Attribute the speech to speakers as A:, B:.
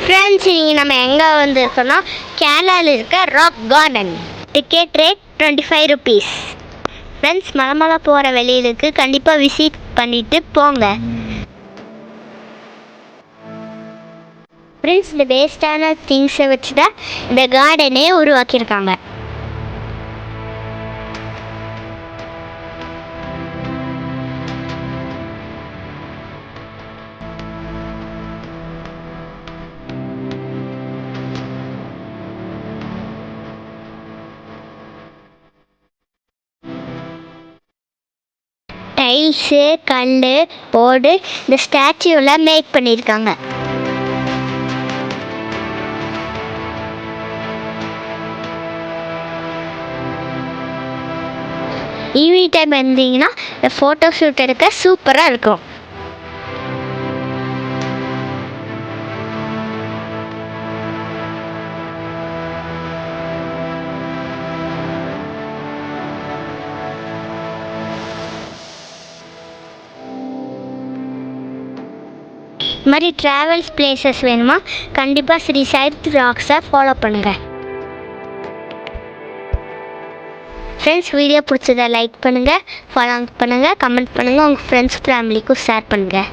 A: Friends, இன்றைக்கி நம்ம எங்கே வந்துருக்கோன்னா கேரளாவில் இருக்க rock garden. Ticket rate 25 rupees. Friends, மலை போகிற வெளியிலுக்கு கண்டிப்பாக விசிட் பண்ணிவிட்டு போங்க. ஃப்ரெண்ட்ஸ், இந்த வேஸ்டான திங்ஸை வச்சு தான் இந்த கார்டனே உருவாக்கியிருக்காங்க. டைல்ஸு, கல், போர்டு இந்த ஸ்டாச்சுலாம் மேக் பண்ணியிருக்காங்க. ஈவினிங் டைம் வந்தீங்கன்னா இந்த ஃபோட்டோ ஷூட் எடுக்க சூப்பராக இருக்கும். இது மாதிரி ட்ராவல்ஸ் பிளேசஸ் வேணுமா கண்டிப்பாக ஸ்ரீ சைத் ராக்ஸை ஃபாலோ பண்ணுங்கள். ஃப்ரெண்ட்ஸ், வீடியோ பிடிச்சதை லைக் பண்ணுங்கள், ஃபாலோ பண்ணுங்கள், கமெண்ட் பண்ணுங்கள், உங்கள் ஃப்ரெண்ட்ஸ் ஃபேமிலிக்கும் ஷேர் பண்ணுங்கள்.